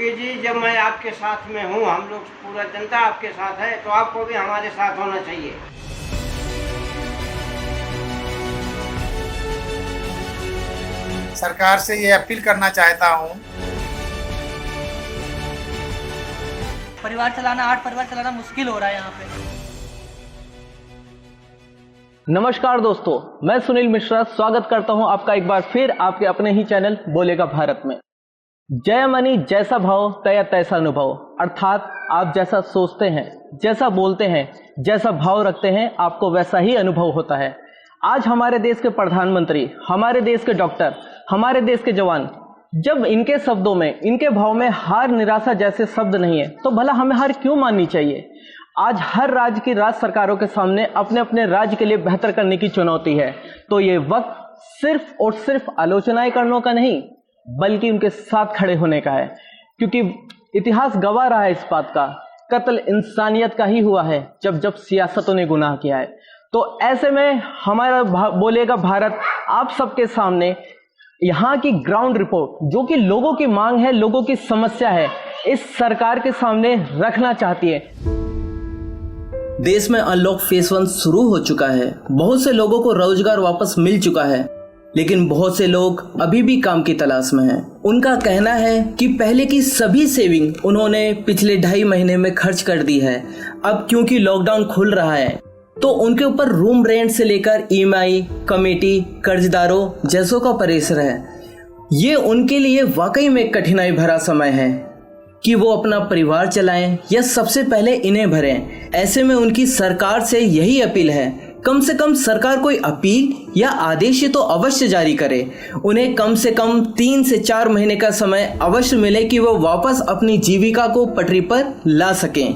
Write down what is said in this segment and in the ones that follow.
योगी जी, जब मैं आपके साथ में हूँ, हम लोग पूरा जनता आपके साथ है, तो आपको भी हमारे साथ होना चाहिए। सरकार से ये अपील करना चाहता हूँ, परिवार चलाना 8 परिवार चलाना मुश्किल हो रहा है यहाँ पे। नमस्कार दोस्तों, मैं सुनील मिश्रा स्वागत करता हूं आपका एक बार फिर आपके अपने ही चैनल बोलेगा भारत में। जय मनी जैसा भाव तया तैसा अनुभव, अर्थात आप जैसा सोचते हैं, जैसा बोलते हैं, जैसा भाव रखते हैं, आपको वैसा ही अनुभव होता है। आज हमारे देश के प्रधानमंत्री, हमारे देश के डॉक्टर, हमारे देश के जवान, जब इनके शब्दों में, इनके भाव में हार निराशा जैसे शब्द नहीं है, तो भला हमें हार क्यों माननी चाहिए। आज हर राज्य की राज्य सरकारों के सामने अपने अपने राज्य के लिए बेहतर करने की चुनौती है। तो ये वक्त सिर्फ और सिर्फ आलोचनाएं करने का नहीं, बल्कि उनके साथ खड़े होने का है, क्योंकि इतिहास गवाह रहा है इस बात का, कत्ल इंसानियत का ही हुआ है जब जब सियासतों ने गुनाह किया है। तो ऐसे में हमारा बोलेगा भारत आप सबके सामने यहाँ की ग्राउंड रिपोर्ट, जो कि लोगों की मांग है, लोगों की समस्या है, इस सरकार के सामने रखना चाहती है। देश में अनलॉक फेज 1 शुरू हो चुका है। बहुत से लोगों को रोजगार वापस मिल चुका है, लेकिन बहुत से लोग अभी भी काम की तलाश में हैं। उनका कहना है कि पहले की सभी सेविंग उन्होंने पिछले 2.5 महीने में खर्च कर दी है। अब क्योंकि लॉकडाउन खुल रहा है, तो उनके ऊपर रूम रेंट से लेकर EMI, कमेटी, कर्जदारों जैसों का प्रेशर है। ये उनके लिए वाकई में कठिनाई भरा समय है कि वो अपना परिवार चलाएं या सबसे पहले इन्हें भरें। ऐसे में उनकी सरकार से यही अपील है, कम से कम सरकार कोई अपील या आदेश तो अवश्य जारी करे। उन्हें कम से कम 3 से 4 महीने का समय अवश्य मिले कि वो वापस अपनी जीविका को पटरी पर ला सकें।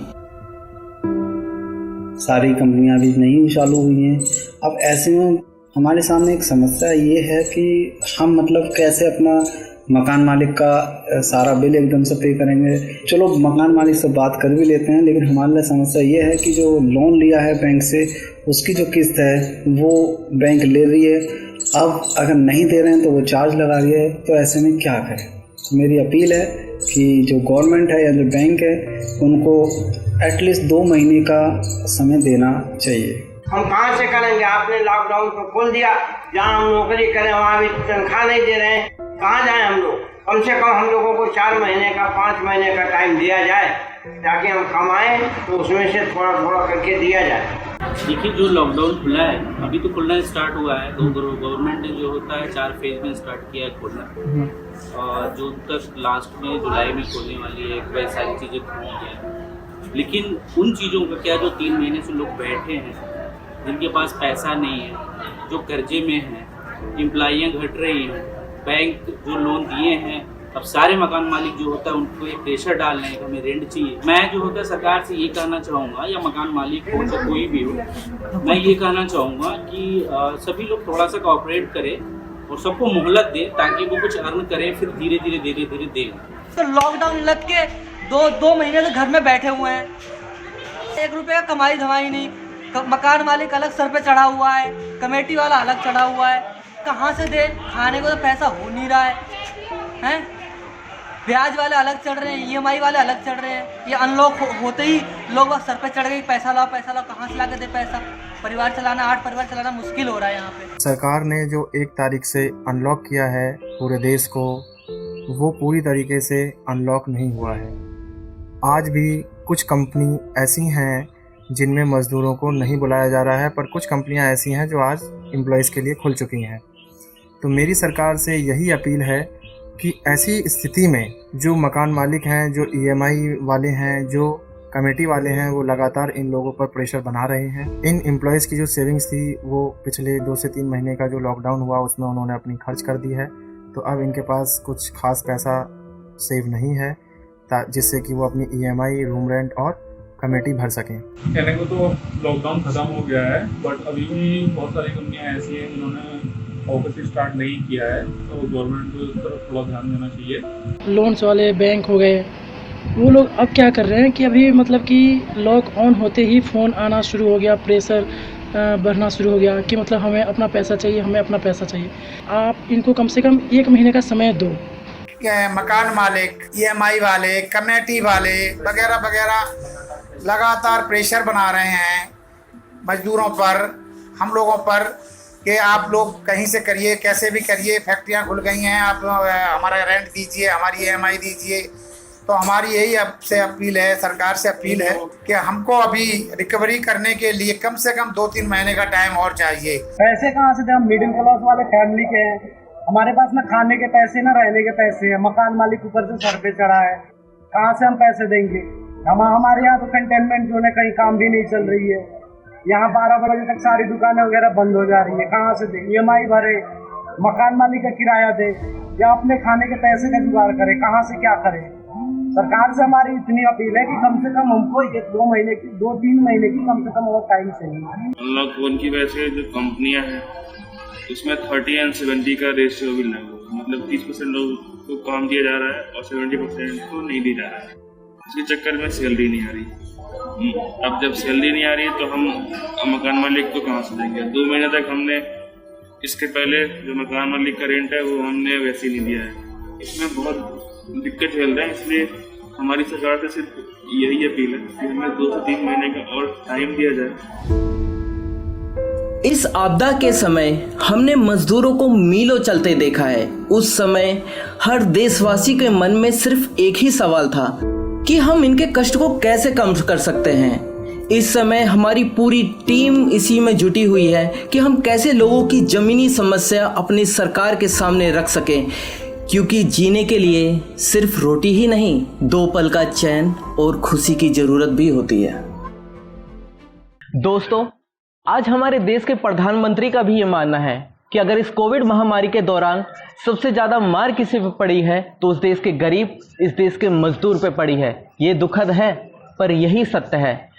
सारी कंपनियां भी नहीं चालू हुई हैं। अब ऐसे में हमारे सामने एक समस्या ये है कि हम कैसे अपना मकान मालिक का सारा बिल एकदम से पे करेंगे। चलो मकान मालिक से बात कर भी लेते हैं, लेकिन हमारे लिए समस्या ये है कि जो लोन लिया है बैंक से, उसकी जो किस्त है वो बैंक ले रही है। अब अगर नहीं दे रहे हैं तो वो चार्ज लगा रही है। तो ऐसे में क्या करें। मेरी अपील है कि जो गवर्नमेंट है या जो बैंक है, उनको एटलीस्ट 2 महीने का समय देना चाहिए। हम कहाँ से करेंगे? आपने लॉकडाउन को खोल दिया, जहाँ हम नौकरी करें वहाँ भी तनख्वाह नहीं दे रहे हैं, कहाँ जाएं हम लोग? कम से कम हम लोगों को 4 महीने का, 5 महीने का टाइम दिया जाए, ताकि हम कमाएं, तो उसमें से थोड़ा थोड़ा करके दिया जाए। देखिए, जो लॉकडाउन खुला है, अभी तो खुलना स्टार्ट हुआ है। गवर्नमेंट ने जो होता है 4 फेज में स्टार्ट किया है खोलना, और जून तक लास्ट में जुलाई में खोलने वाली है। वही सारी चीज़ें खुली हैं, लेकिन उन चीज़ों का क्या, जो 3 महीने से लोग बैठे हैं, जिनके पास पैसा नहीं है, जो कर्जे में हैं, एम्प्लॉइयाँ घट रही हैं, बैंक जो लोन दिए हैं, अब सारे मकान मालिक जो होता है उनको एक प्रेशर डाल रहे हैं कि हमें रेंट चाहिए। मैं जो होता है सरकार से ये कहना चाहूँगा, या मकान मालिक हो या कोई भी हो, मैं ये कहना चाहूँगा कि सभी लोग थोड़ा सा कोऑपरेट करें और सबको मोहलत दें, ताकि वो कुछ अर्न करें, फिर धीरे धीरे दें। तो लॉकडाउन लग के 2 महीने से घर में बैठे हुए हैं, 1 रुपये का कमाई धमाई नहीं। मकान मालिक अलग सर पे चढ़ा हुआ है, कमेटी वाला अलग चढ़ा हुआ है, कहाँ से दे? खाने को तो पैसा हो नहीं रहा है। ब्याज वाले अलग चढ़ रहे हैं, EMI वाले अलग चढ़ रहे हैं। ये अनलॉक होते ही लोग बस सर पे चढ़ गए, पैसा लाओ, कहाँ से ला के दे पैसा। परिवार चलाना, 8 परिवार चलाना मुश्किल हो रहा है यहाँ पे। सरकार ने जो 1 तारीख से अनलॉक किया है पूरे देश को, वो पूरी तरीके से अनलॉक नहीं हुआ है। आज भी कुछ कंपनी ऐसी हैं जिनमें मज़दूरों को नहीं बुलाया जा रहा है, पर कुछ कंपनियां ऐसी हैं जो आज एम्प्लॉयज़ के लिए खुल चुकी हैं। तो मेरी सरकार से यही अपील है कि ऐसी स्थिति में जो मकान मालिक हैं, जो EMI वाले हैं, जो कमेटी वाले हैं, वो लगातार इन लोगों पर प्रेशर बना रहे हैं। इन एम्प्लॉयज़ की जो सेविंग्स थी, वो पिछले 2 से 3 महीने का जो लॉकडाउन हुआ उसमें उन्होंने अपनी खर्च कर दी है। तो अब इनके पास कुछ खास पैसा सेव नहीं है, जिससे कि वो अपनी EMI, रूम रेंट और कमेटी भर सकें। कहने को तो लॉकडाउन ख़त्म हो गया है, बट अभी भी बहुत सारी कंपनियां ऐसी हैं जिन्होंने ऑफिस स्टार्ट नहीं किया है, तो गवर्नमेंट को इस तरफ थोड़ा ध्यान देना चाहिए। लोन्स वाले बैंक हो गए, वो लोग अब क्या कर रहे हैं कि अभी कि लॉक ऑन होते ही फ़ोन आना शुरू हो गया, प्रेशर बढ़ना शुरू हो गया कि हमें अपना पैसा चाहिए, हमें अपना पैसा चाहिए। आप इनको कम से कम 1 महीने का समय दो। मकान मालिक, EMI वाले, कमेटी वाले वगैरह वगैरह लगातार प्रेशर बना रहे हैं मजदूरों पर, हम लोगों पर, कि आप लोग कहीं से करिए, कैसे भी करिए, फैक्ट्रियां खुल गई हैं, आप हमारा रेंट दीजिए, हमारी EMI दीजिए। तो हमारी यही आपसे अपील है, सरकार से अपील है कि हमको अभी रिकवरी करने के लिए कम से कम 2-3 महीने का टाइम और चाहिए। पैसे कहाँ से दें? हम मिडिल क्लास वाले फैमिली के हैं, हमारे पास ना खाने के पैसे ना रहने के पैसे हैं, मकान मालिक ऊपर से सर पे चढ़ा है, कहाँ से हम पैसे देंगे? हमारे यहाँ तो कंटेनमेंट जोन है, कहीं काम भी नहीं चल रही है, यहाँ 12 बजे तक सारी दुकानें वगैरह बंद हो जा रही है, कहाँ से दें? EMI भरे, मकान मालिक का किराया दे या अपने खाने के पैसे का जुगाड़ करे, कहाँ से क्या करे? सरकार से हमारी इतनी अपील है कि कम से कम हमको 2-3 महीने की कम से कम और टाइम चाहिए। लॉकडाउन की वजह से जो कंपनियां हैं उसमें 30 और 70 का रेशियो भी लागू है, मतलब 30% लोगों को काम दिया जा रहा है और 70% को नहीं दिया जा रहा है। इसके चक्कर में सैलरी नहीं आ रही। अब जब सैलरी नहीं आ रही तो हम मकान मालिक को कहाँ से देंगे? 2 महीने तक हमने इसके पहले जो मकान मालिक का रेंट है वो हमने वैसे ही नहीं दिया है। इसमें बहुत दिक्कत झेल रहे हैं, इसलिए हमारी सरकार से सिर्फ यही अपील है कि हमें 2 से 3 महीने का और टाइम दिया जाए। इस आपदा के समय हमने मजदूरों को मीलों चलते देखा है। उस समय हर देशवासी के मन में सिर्फ एक ही सवाल था कि हम इनके कष्ट को कैसे कम कर सकते हैं। इस समय हमारी पूरी टीम इसी में जुटी हुई है कि हम कैसे लोगों की जमीनी समस्या अपनी सरकार के सामने रख सकें, क्योंकि जीने के लिए सिर्फ रोटी ही नहीं, 2 पल का चैन और खुशी की जरूरत भी होती है। दोस्तों, आज हमारे देश के प्रधानमंत्री का भी ये मानना है कि अगर इस कोविड महामारी के दौरान सबसे ज़्यादा मार किसी पे पड़ी है तो उस देश के गरीब, इस देश के मजदूर पे पड़ी है। ये दुखद है पर यही सत्य है।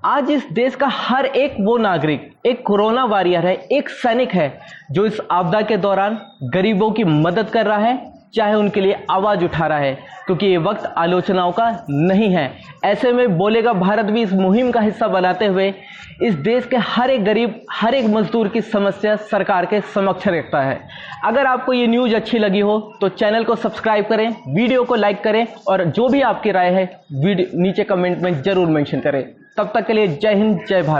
आज इस देश का हर एक वो नागरिक एक कोरोना वॉरियर है, एक सैनिक है जो इस आपदा के दौरान गरीबों की मदद कर रहा है, चाहे उनके लिए आवाज़ उठा रहा है, क्योंकि ये वक्त आलोचनाओं का नहीं है। ऐसे में बोलेगा भारत भी इस मुहिम का हिस्सा बनाते हुए इस देश के हर एक गरीब, हर एक मजदूर की समस्या सरकार के समक्ष रखता है। अगर आपको ये न्यूज़ अच्छी लगी हो तो चैनल को सब्सक्राइब करें, वीडियो को लाइक करें और जो भी आपकी राय है नीचे कमेंट में ज़रूर मेंशन करें। तब तक के लिए जय हिंद, जय भारत।